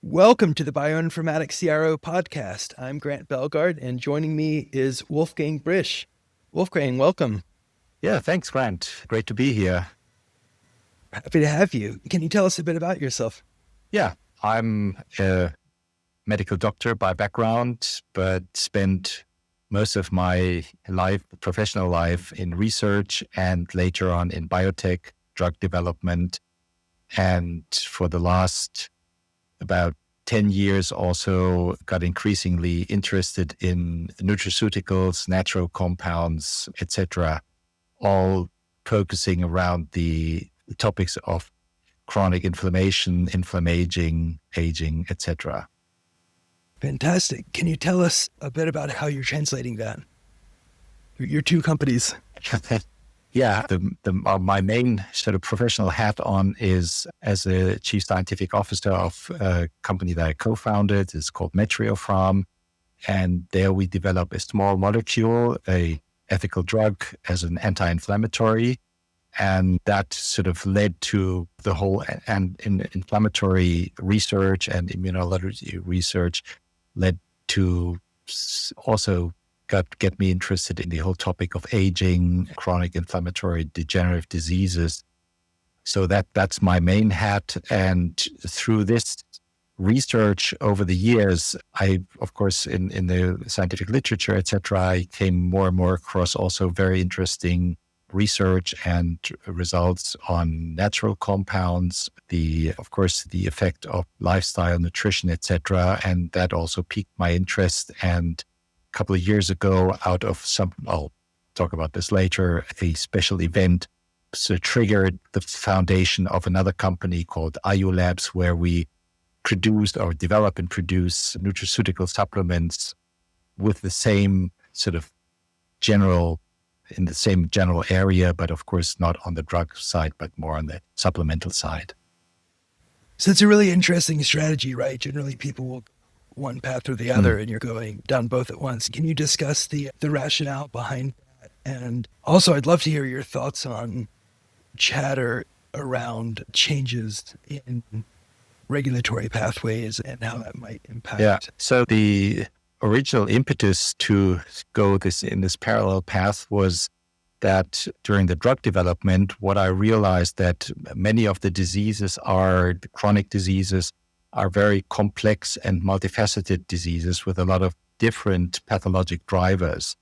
Welcome to the Bioinformatics CRO podcast. I'm Grant Belgard, and joining me is Wolfgang Brysch. Wolfgang, welcome. Yeah, thanks, Grant. Great to be here. Happy to have you. Can you tell us a bit about yourself? Yeah, I'm a medical doctor by background, but spent most of my professional life in research and later on in biotech, drug development. And for the last about 10 years also got increasingly interested in nutraceuticals, natural compounds, etc., all focusing around the topics of chronic inflammation, inflammaging, aging, etc. Fantastic. Can you tell us a bit about how you're translating that? Your two companies. Yeah, my main sort of professional hat on is as a chief scientific officer of a company that I co-founded. It's called MetrioPharm. And there we develop a small molecule, a ethical drug as an anti-inflammatory. And that sort of led to the whole inflammatory research and immunology research led to also get me interested in the whole topic of aging, chronic inflammatory degenerative diseases. So that's my main hat. And through this research over the years, I, of course, in the scientific literature, etc., I came more and more across also very interesting research and results on natural compounds, of course, the effect of lifestyle, nutrition, etc. And that also piqued my interest. And a couple of years ago, out of I'll talk about this later, a special event triggered the foundation of another company called IU Labs, where we develop and produce nutraceutical supplements with the same sort of in the same general area, but of course not on the drug side, but more on the supplemental side. So it's a really interesting strategy, right? Generally people will one path or the other, and you're going down both at once. Can you discuss the rationale behind that? And also, I'd love to hear your thoughts on chatter around changes in regulatory pathways and how that might impact. Yeah. So the original impetus to go in this parallel path was that during the drug development, what I realized that many of the chronic diseases are very complex and multifaceted diseases with a lot of different pathologic drivers.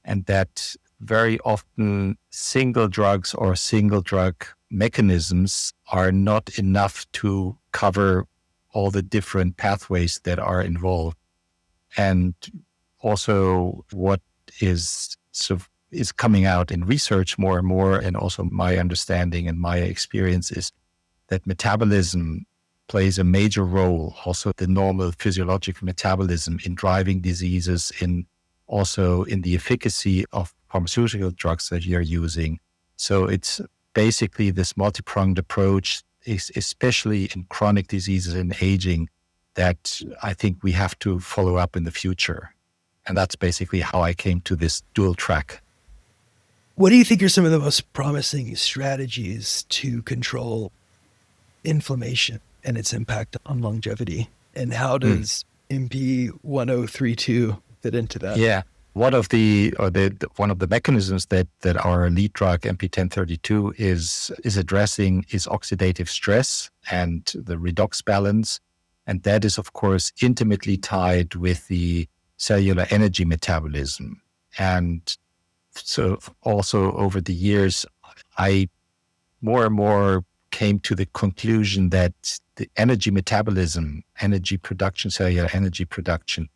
And that very often single drugs or single drug mechanisms are not enough to cover all the different pathways that are involved. And also what is coming out in research more and more, and also my understanding and my experience is that metabolism plays a major role, also the normal physiologic metabolism in driving diseases, also in the efficacy of pharmaceutical drugs that you're using. So it's basically this multi-pronged approach, especially in chronic diseases and aging, that I think we have to follow up in the future. And that's basically how I came to this dual track. What do you think are some of the most promising strategies to control inflammation and its impact on longevity? And how does MP1032 fit into that? Yeah. One of the mechanisms that our lead drug MP1032 is addressing is oxidative stress and the redox balance. And that is, of course, intimately tied with the cellular energy metabolism. And so also over the years, I more and more came to the conclusion that the energy metabolism, energy production, cellular energy production,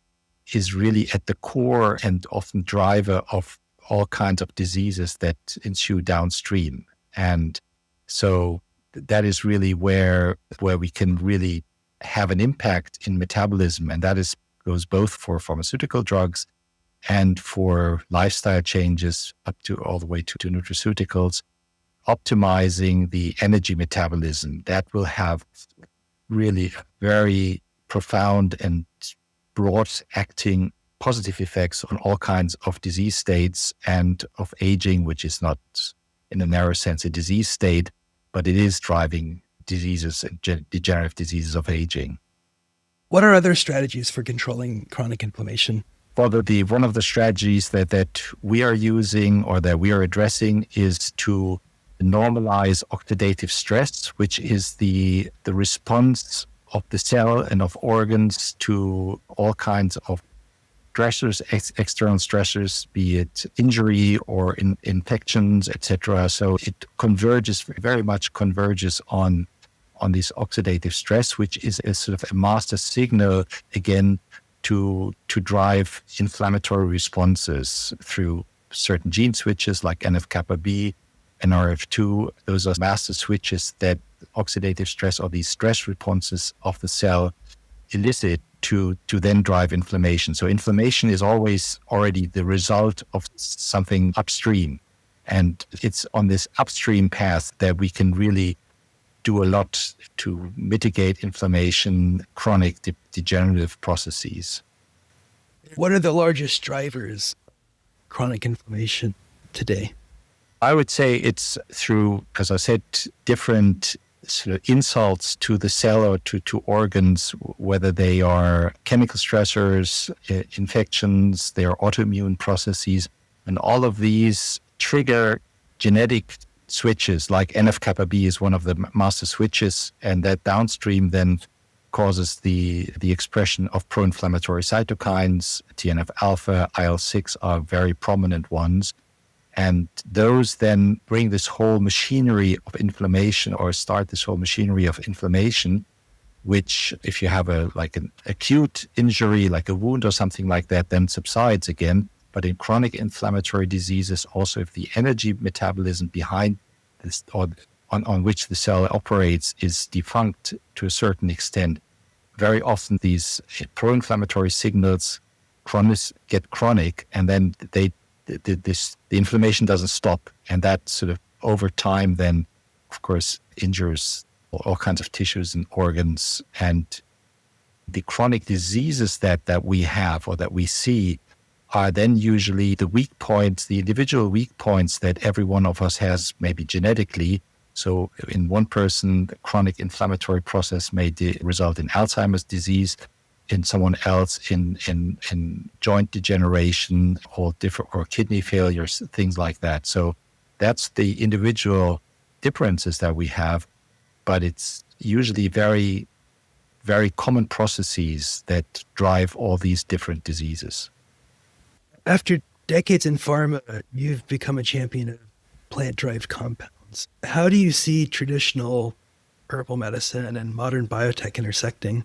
is really at the core and often driver of all kinds of diseases that ensue downstream. And so that is really where we can really have an impact in metabolism. And that goes both for pharmaceutical drugs and for lifestyle changes up to all the way to nutraceuticals. Optimizing the energy metabolism, that will have really very profound and broad acting positive effects on all kinds of disease states and of aging, which is not in a narrow sense a disease state, but it is driving diseases and degenerative diseases of aging. What are other strategies for controlling chronic inflammation? Well, one of the strategies that we are using or that we are addressing is to normalize oxidative stress, which is the response of the cell and of organs to all kinds of stressors, external stressors, be it injury or infections, etc. So it very much converges on this oxidative stress, which is a sort of a master signal again to drive inflammatory responses through certain gene switches like NF-kappa B and RF2. Those are master switches that oxidative stress or these stress responses of the cell elicit to then drive inflammation. So inflammation is always already the result of something upstream. And it's on this upstream path that we can really do a lot to mitigate inflammation, chronic degenerative processes. What are the largest drivers of chronic inflammation today? I would say it's through, as I said, different sort of insults to the cell or to organs, whether they are chemical stressors, infections, they are autoimmune processes, and all of these trigger genetic switches, like NF-kappa B is one of the master switches, and that downstream then causes the expression of pro-inflammatory cytokines. TNF-alpha, IL-6 are very prominent ones. And those then bring this whole machinery of inflammation or start this whole machinery of inflammation, which if you have an acute injury, like a wound or something like that, then subsides again. But in chronic inflammatory diseases, also if the energy metabolism behind this or on which the cell operates is defunct to a certain extent, very often these pro-inflammatory signals get chronic, and then the inflammation doesn't stop, and that sort of over time then, of course, injures all kinds of tissues and organs. And the chronic diseases that we have or that we see are then usually the weak points, the individual weak points that every one of us has, maybe genetically. So in one person, the chronic inflammatory process may result in Alzheimer's disease, in someone else in joint degeneration or kidney failures, things like that. So that's the individual differences that we have, but it's usually very, very common processes that drive all these different diseases. After decades in pharma, you've become a champion of plant-derived compounds. How do you see traditional herbal medicine and modern biotech intersecting?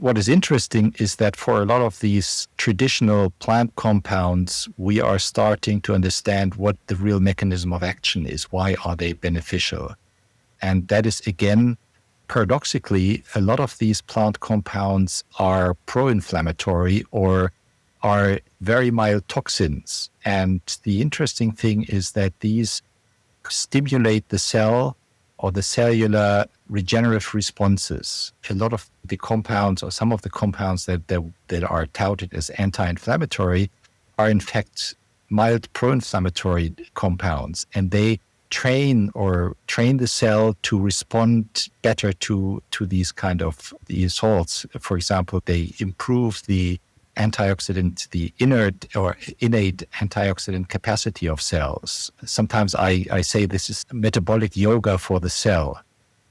What is interesting is that for a lot of these traditional plant compounds, we are starting to understand what the real mechanism of action is. Why are they beneficial? And that is, again, paradoxically, a lot of these plant compounds are pro-inflammatory or are very mild toxins. And the interesting thing is that these stimulate the cell or the cellular regenerative responses. A lot of the compounds or some of the compounds that are touted as anti-inflammatory are in fact mild pro-inflammatory compounds, and they train the cell to respond better to these kind of the assaults. For example, they improve the antioxidant, the innate antioxidant capacity of cells. Sometimes I say this is metabolic yoga for the cell.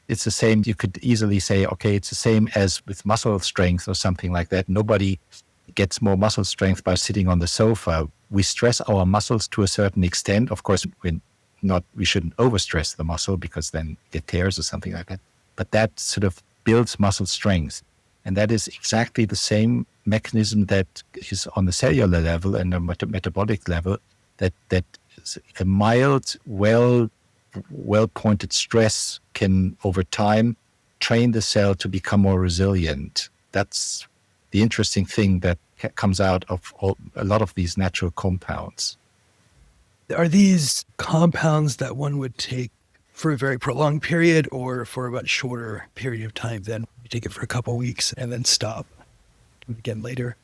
It's the same, you could easily say, okay, it's the same as with muscle strength or something like that. Nobody gets more muscle strength by sitting on the sofa. We stress our muscles to a certain extent. Of course, we shouldn't overstress the muscle because then it tears or something like that. But that sort of builds muscle strength. And that is exactly the same mechanism that is on the cellular level and the metabolic level, that a mild, well-pointed stress can, over time, train the cell to become more resilient. That's the interesting thing that comes out of a lot of these natural compounds. Are these compounds that one would take for a very prolonged period or for a much shorter period of time? Then you take it for a couple of weeks and then stop again later?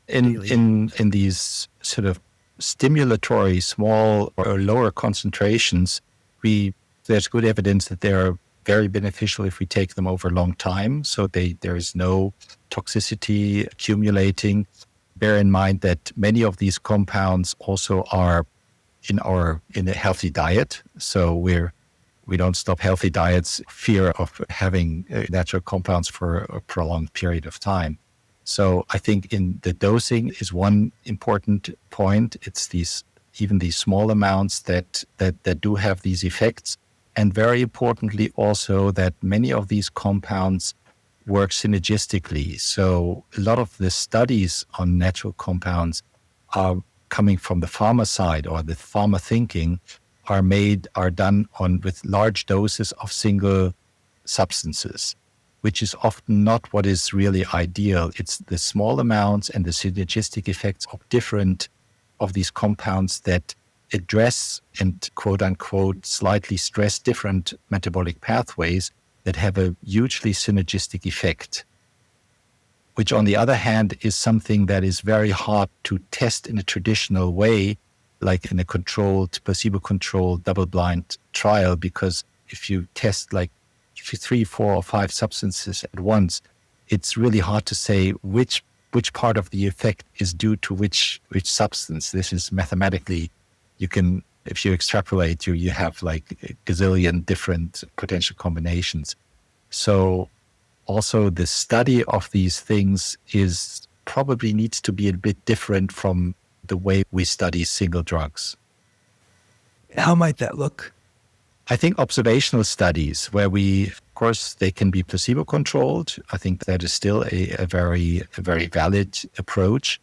In these sort of stimulatory small or lower concentrations, there's good evidence that they're very beneficial if we take them over a long time. So there is no toxicity accumulating. Bear in mind that many of these compounds also are in a healthy diet. So we don't stop healthy diets, fear of having natural compounds for a prolonged period of time. So I think in the dosing is one important point. It's even these small amounts that do have these effects. And very importantly also that many of these compounds work synergistically. So a lot of the studies on natural compounds are coming from the pharma side, or the pharma thinking are done with large doses of single substances, which is often not what is really ideal. It's the small amounts and the synergistic effects of these compounds that address and quote unquote slightly stress different metabolic pathways that have a hugely synergistic effect, which on the other hand is something that is very hard to test in a traditional way, like in a placebo-controlled double-blind trial, because if you test like 3, 4, or 5 substances at once, it's really hard to say which part of the effect is due to which substance. This is mathematically, if you extrapolate, you have like a gazillion different potential combinations. So also the study of these things probably needs to be a bit different from the way we study single drugs. How might that look? I think observational studies where of course, they can be placebo-controlled. I think that is still a very valid approach.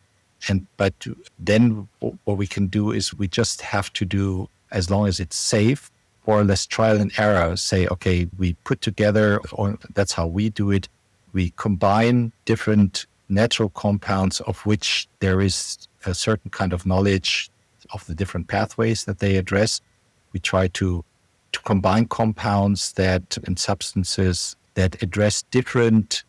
But then what we can do is we just have to do, as long as it's safe, more or less trial and error, say, okay, we put together, or that's how we do it. We combine different natural compounds of which there is a certain kind of knowledge of the different pathways that they address. We try to combine compounds and substances that address different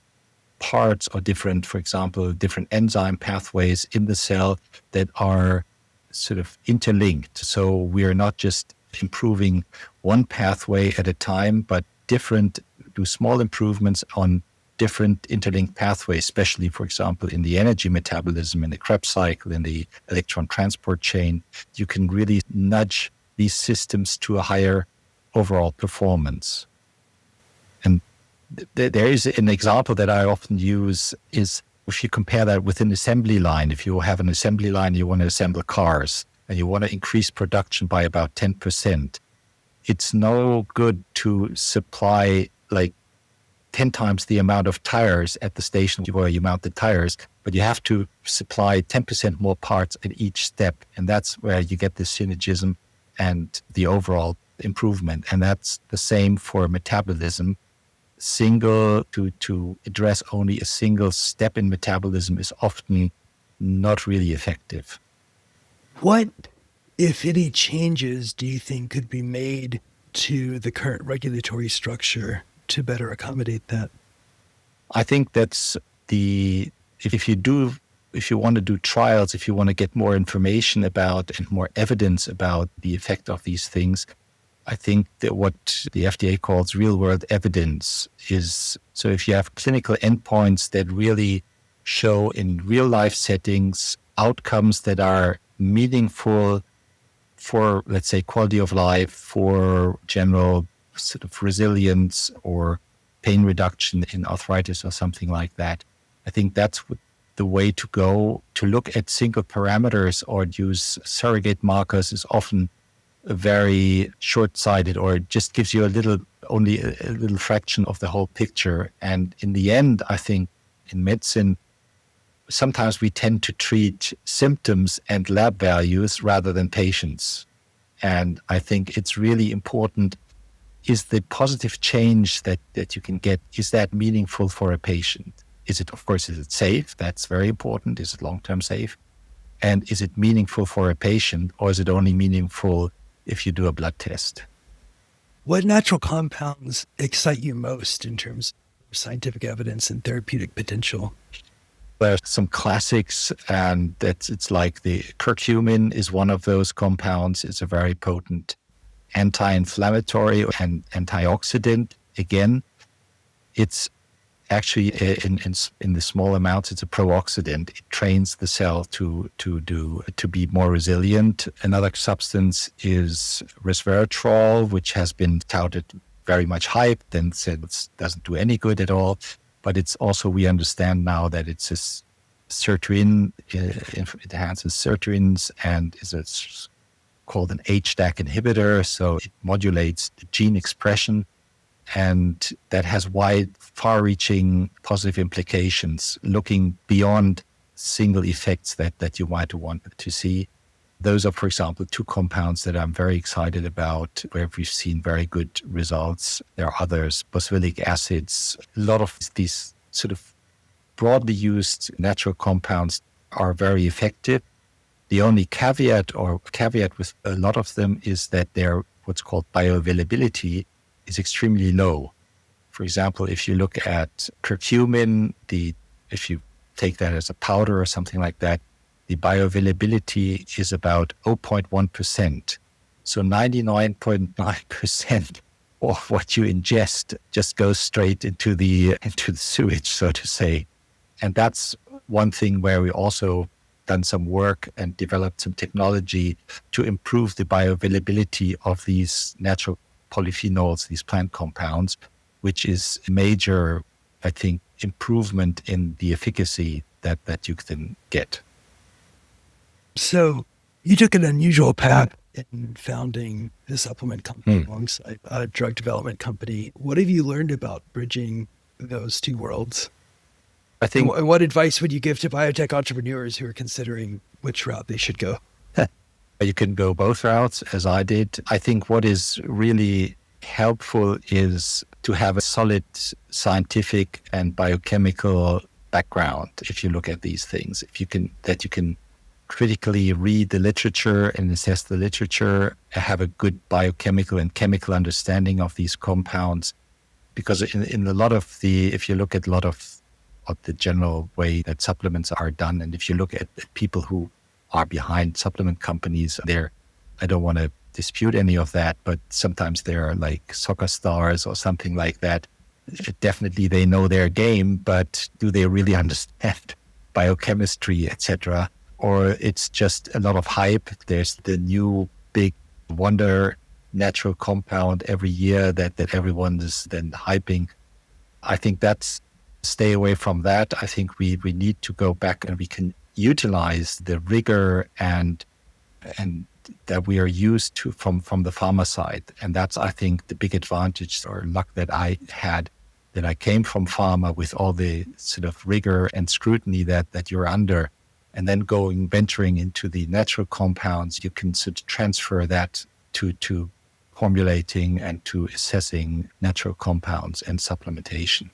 parts or for example, different enzyme pathways in the cell that are sort of interlinked. So we are not just improving one pathway at a time, but do small improvements on different interlinked pathways, especially, for example, in the energy metabolism, in the Krebs cycle, in the electron transport chain. You can really nudge these systems to a higher overall performance. And there is an example that I often use is if you compare that with an assembly line. If you have an assembly line, you want to assemble cars and you want to increase production by about 10%. It's no good to supply like 10 times the amount of tires at the station where you mount the tires, but you have to supply 10% more parts at each step. And that's where you get the synergism and the overall improvement. And that's the same for metabolism. To address only a single step in metabolism is often not really effective. What, if any, changes do you think could be made to the current regulatory structure to better accommodate that? I think that's if you want to do trials, if you want to get more information about and more evidence about the effect of these things, I think that what the FDA calls real-world evidence is, so if you have clinical endpoints that really show in real-life settings outcomes that are meaningful for, let's say, quality of life, for general sort of resilience or pain reduction in arthritis or something like that, I think that's the way to go. To look at single parameters or use surrogate markers is often very short-sighted, or it just gives you only a little fraction of the whole picture. And in the end, I think in medicine, sometimes we tend to treat symptoms and lab values rather than patients. And I think it's really important, is the positive change that you can get, is that meaningful for a patient? Is it safe? That's very important. Is it long-term safe? And is it meaningful for a patient, or is it only meaningful if you do a blood test? What natural compounds excite you most in terms of scientific evidence and therapeutic potential? There are some classics, and it's like the curcumin is one of those compounds. It's a very potent anti-inflammatory and antioxidant. again, it's actually in the small amounts, it's a pro-oxidant. It trains the cell to be more resilient. Another substance is resveratrol, which has been touted very much hyped and said it doesn't do any good at all. But it's also, we understand now that it's a sirtuin, it enhances sirtuins and is called an HDAC inhibitor. So it modulates the gene expression, and that has wide, far-reaching positive implications, looking beyond single effects that you might want to see. Those are, for example, two compounds that I'm very excited about, where we've seen very good results. There are others, boswellic acids. A lot of these sort of broadly used natural compounds are very effective. The only caveat with a lot of them is that their what's called bioavailability is extremely low. For example, if you look at curcumin, if you take that as a powder or something like that, the bioavailability is about 0.1%. So 99.9% of what you ingest just goes straight into the sewage, so to say. And that's one thing where we also done some work and developed some technology to improve the bioavailability of these natural polyphenols, these plant compounds, which is a major, I think, improvement in the efficacy that you can get. So you took an unusual path in founding the supplement company alongside a drug development company. What have you learned about bridging those two worlds? I think. And what advice would you give to biotech entrepreneurs who are considering which route they should go? You can go both routes, as I did. I think what is really helpful is to have a solid scientific and biochemical background. If you look at these things, you can critically read the literature and assess the literature, have a good biochemical and chemical understanding of these compounds. Because in a lot of if you look at a lot of the general way that supplements are done, and if you look at people who are behind supplement companies, I don't want to dispute any of that, but sometimes they're like soccer stars or something like that. Definitely they know their game, but do they really understand biochemistry, etc.? Or it's just a lot of hype. There's the new big wonder natural compound every year that everyone is then hyping. I think stay away from that. I think we need to go back and we can utilize the rigor and that we are used to from the pharma side. And that's, I think, the big advantage or luck that I had, that I came from pharma with all the sort of rigor and scrutiny that you're under. And then venturing into the natural compounds, you can sort of transfer that to formulating and to assessing natural compounds and supplementation.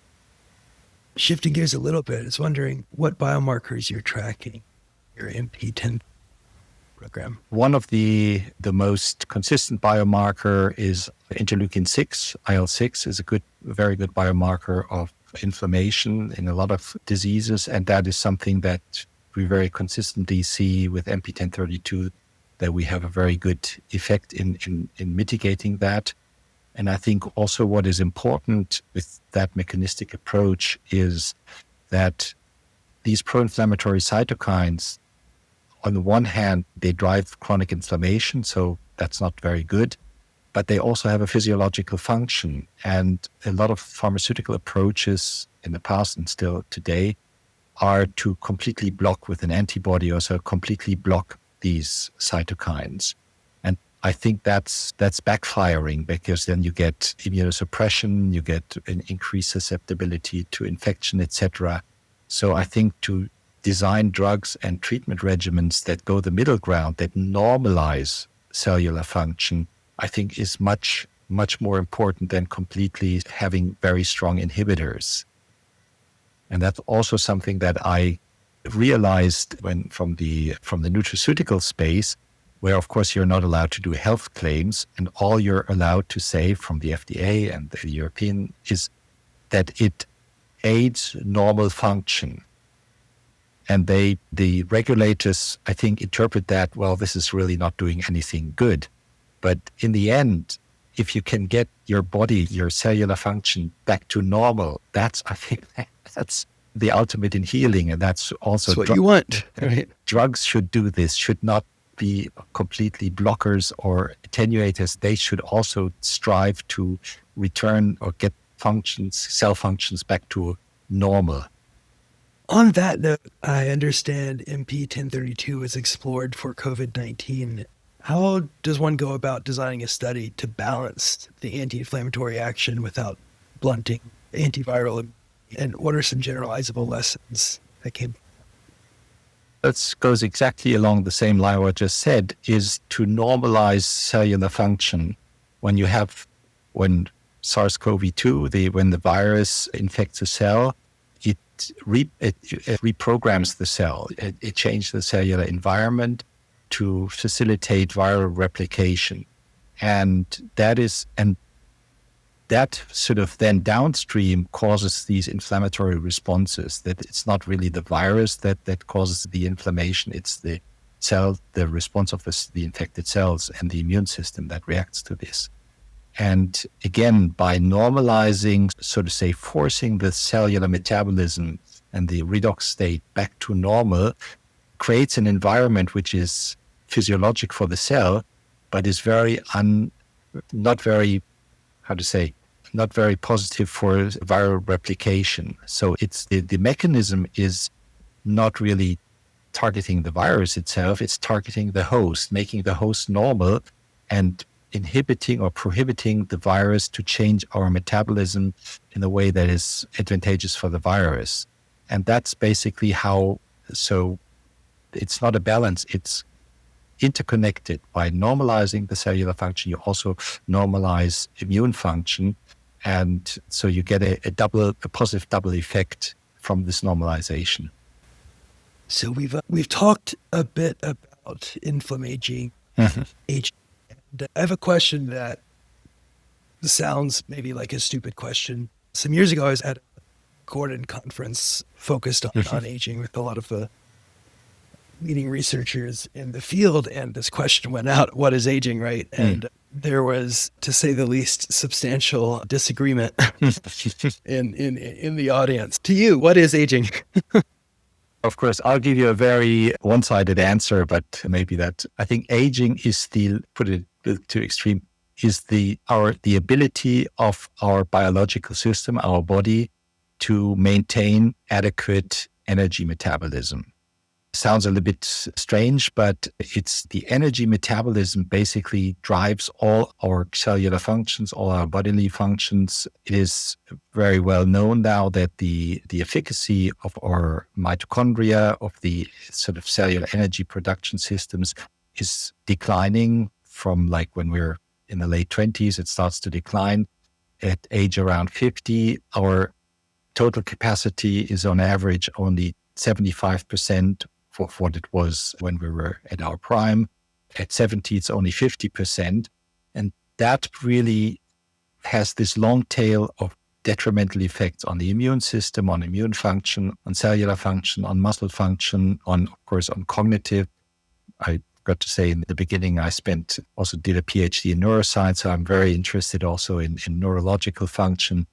Shifting gears a little bit, I was wondering what biomarkers you're tracking your MP10 program. One of the most consistent biomarker is interleukin 6. IL-6 is a very good biomarker of inflammation in a lot of diseases, and that is something that we very consistently see with MP1032, that we have a very good effect in mitigating that. And I think also what is important with that mechanistic approach is that these pro-inflammatory cytokines, on the one hand, they drive chronic inflammation, so that's not very good, but they also have a physiological function. And a lot of pharmaceutical approaches in the past and still today are to completely block with an antibody, or so completely block these cytokines. And I think that's backfiring, because then you get immunosuppression, you get an increased susceptibility to infection, etc. So I think to design drugs and treatment regimens that go the middle ground, that normalize cellular function, I think is much, much more important than completely having very strong inhibitors. And that's also something that I realized when from the nutraceutical space, where of course you're not allowed to do health claims, and all you're allowed to say from the FDA and the European is that it aids normal function. And the regulators, I think, interpret that, well, this is really not doing anything good. But in the end, if you can get your body, your cellular function back to normal, I think that's the ultimate in healing. And that's also what you want, right? Drugs should do this, should not be completely blockers or attenuators. They should also strive to return or get cell functions back to normal. On that note, I understand MP1032 is explored for COVID-19. How does one go about designing a study to balance the anti-inflammatory action without blunting antiviral immunity? And what are some generalizable lessons that came? That goes exactly along the same line what I just said, is to normalize cellular function. When SARS-CoV-2, when the virus infects a cell, it reprograms the cell. It changes the cellular environment to facilitate viral replication. And that sort of then downstream causes these inflammatory responses. That it's not really the virus that causes the inflammation, it's the response of the infected cells and the immune system that reacts to this. And again, by normalizing, so to say, forcing the cellular metabolism and the redox state back to normal, creates an environment which is physiologic for the cell, but is not very positive for viral replication. So it's the mechanism is not really targeting the virus itself, it's targeting the host, making the host normal and inhibiting or prohibiting the virus to change our metabolism in a way that is advantageous for the virus. And that's basically so it's not a balance, it's interconnected. By normalizing the cellular function, you also normalize immune function. And so you get a positive double effect from this normalization. So we've talked a bit about inflammaging, aging. And I have a question that sounds maybe like a stupid question. Some years ago, I was at a Gordon conference focused on aging with a lot of the leading researchers in the field, and this question went out: what is aging, right? And there was, to say the least, substantial disagreement in the audience. To you, what is aging? Of course, I'll give you a very one-sided answer, but maybe I think aging is put it to extreme, is the ability of our biological system, our body, to maintain adequate energy metabolism. Sounds a little bit strange, but it's the energy metabolism basically drives all our cellular functions, all our bodily functions. It is very well known now that the efficacy of our mitochondria, of the sort of cellular energy production systems, is declining from when we're in the late 20s. It starts to decline at age around 50. Our total capacity is on average only 75% for what it was when we were at our prime. At 70, it's only 50%. And that really has this long tail of detrimental effects on the immune system, on immune function, on cellular function, on muscle function, of course, on cognitive. I got to say in the beginning, I also did a PhD in neuroscience, so I'm very interested also in neurological function.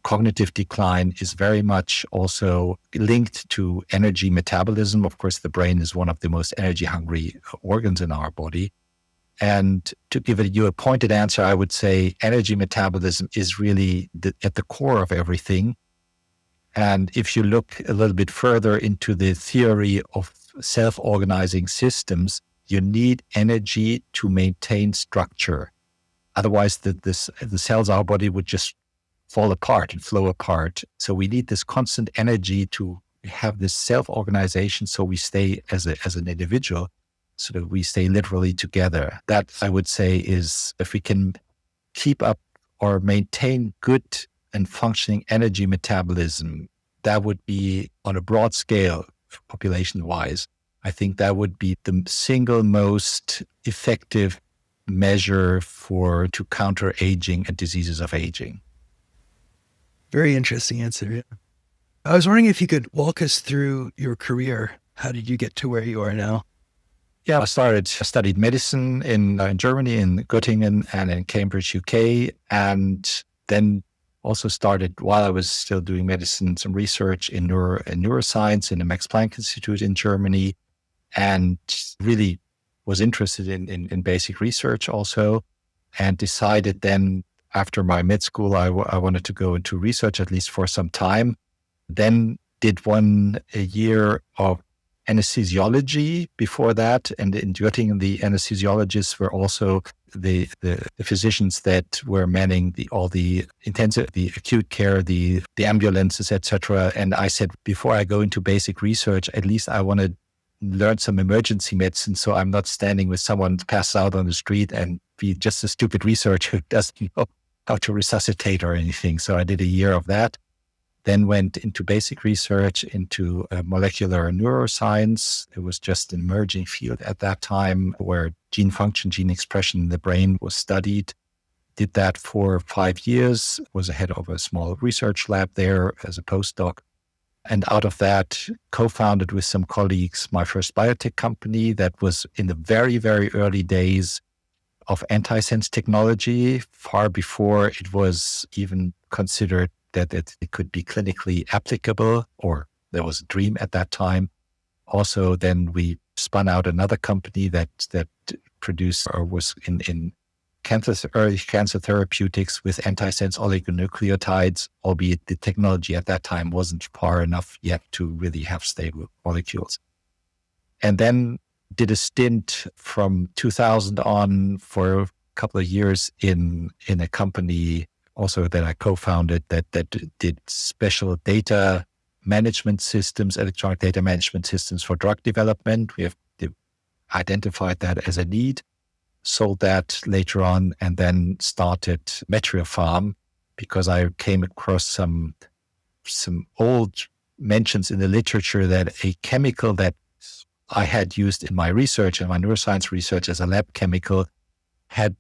Cognitive decline is very much also linked to energy metabolism. Of course, the brain is one of the most energy hungry organs in our body. And to give you a pointed answer, I would say energy metabolism is really at the core of everything. And if you look a little bit further into the theory of self-organizing systems, you need energy to maintain structure. Otherwise, the cells of our body would just fall apart and flow apart. So we need this constant energy to have this self-organization, so we stay as an individual, so that we stay literally together. That, I would say, is if we can keep up or maintain good and functioning energy metabolism, that would be, on a broad scale, population-wise, I think that would be the single most effective measure to counter aging and diseases of aging. Very interesting answer. Yeah. I was wondering if you could walk us through your career. How did you get to where you are now? Yeah, I studied medicine in Germany, in Göttingen and in Cambridge, UK. And then also started, while I was still doing medicine, some research in neuroscience in the Max Planck Institute in Germany, and really was interested in basic research also, and decided then after my med school, I wanted to go into research at least for some time. Then did a year of anesthesiology before that. And in Göttingen, the anesthesiologists were also the physicians that were manning all the intensive, the acute care, the ambulances, etc. And I said, before I go into basic research, at least I want to learn some emergency medicine, so I'm not standing with someone passed out on the street and be just a stupid researcher who doesn't know how to resuscitate or anything. So I did a year of that. Then went into basic research into molecular neuroscience. It was just an emerging field at that time where gene function, gene expression in the brain was studied. Did that for 5 years, was the head of a small research lab there as a postdoc. And out of that, co-founded with some colleagues my first biotech company that was in the very, very early days of antisense technology, far before it was even considered that it could be clinically applicable, or there was a dream at that time. Also, then we spun out another company that produced or was in early cancer therapeutics with antisense oligonucleotides, albeit the technology at that time wasn't far enough yet to really have stable molecules. And then did a stint from 2000 on for a couple of years in a company also that I co-founded that did special data management systems, electronic data management systems for drug development. We have identified that as a need, sold that later on, and then started MetrioPharm because I came across some old mentions in the literature that a chemical that I had used in my research and my neuroscience research as a lab chemical had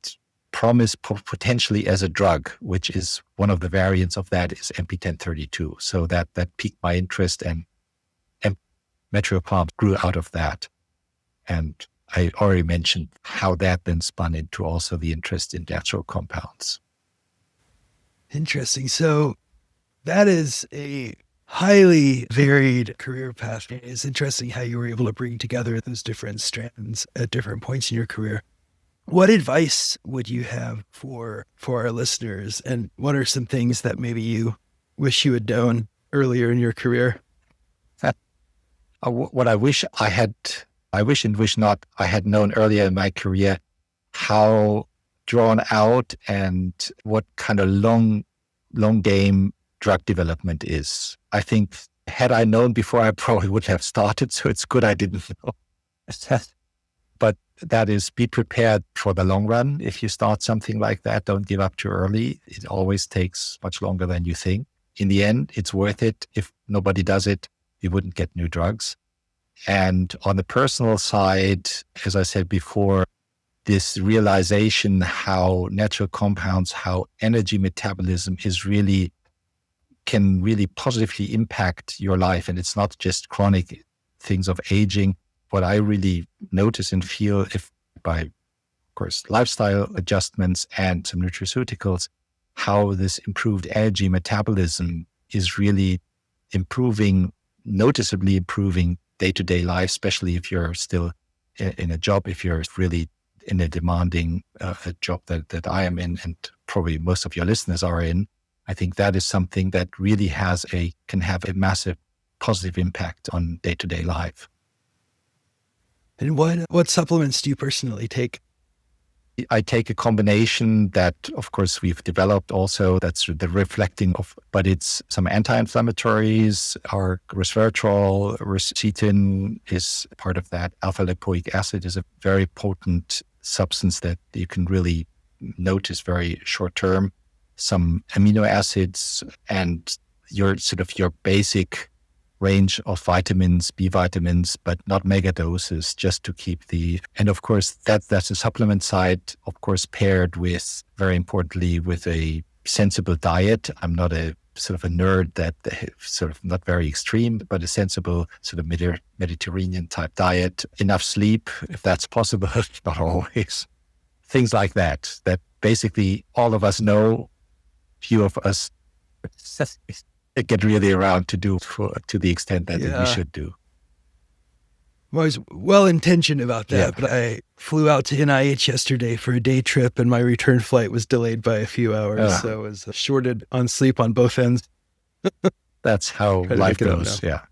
promise potentially as a drug, which is one of the variants of that is MP1032. So that piqued my interest, and MetrioPharm grew out of that. And I already mentioned how that then spun into also the interest in natural compounds. Interesting. So that is a highly varied career path. It's interesting how you were able to bring together those different strands at different points in your career. What advice would you have for our listeners? And what are some things that maybe you wish you had known earlier in your career? What I wish and wish not I had known earlier in my career, how drawn out and what kind of long game drug development is. I think had I known before, I probably would have started. So it's good I didn't know. But that is, be prepared for the long run. If you start something like that, don't give up too early. It always takes much longer than you think. In the end, it's worth it. If nobody does it, you wouldn't get new drugs. And on the personal side, as I said before, this realization how natural compounds, how energy metabolism can really positively impact your life. And it's not just chronic things of aging. What I really notice and feel, if by, of course, lifestyle adjustments and some nutraceuticals, how this improved energy metabolism is really noticeably improving day-to-day life, especially if you're still in a job, if you're really in a demanding job that I am in, and probably most of your listeners are in. I think that is something that really can have a massive positive impact on day-to-day life. And what supplements do you personally take? I take a combination that, of course, we've developed also. That's the reflecting of, but it's some anti-inflammatories. Our resveratrol, quercetin is part of that. Alpha-lipoic acid is a very potent substance that you can really notice very short term. Some amino acids and your basic range of vitamins, B vitamins, but not mega doses, just to keep and of course, that's the supplement side, of course, paired with, very importantly, with a sensible diet. I'm not a sort of a nerd that sort of not very extreme, but a sensible sort of Mediterranean type diet, enough sleep, if that's possible, not always. Things like that basically all of us know, few of us get really around to do to the extent that we should do. I was well-intentioned about that, but I flew out to NIH yesterday for a day trip, and my return flight was delayed by a few hours, so I was shorted on sleep on both ends. That's how life goes, Yeah.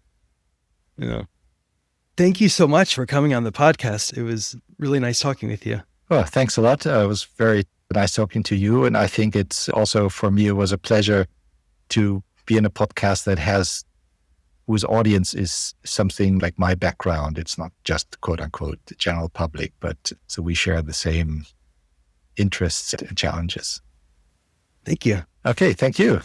Thank you so much for coming on the podcast. It was really nice talking with you. Well, thanks a lot. It was very nice talking to you, and I think it's also, for me, it was a pleasure to be in a podcast whose audience is something like my background. It's not just quote unquote the general public, but so we share the same interests and challenges. Thank you. Okay, thank you.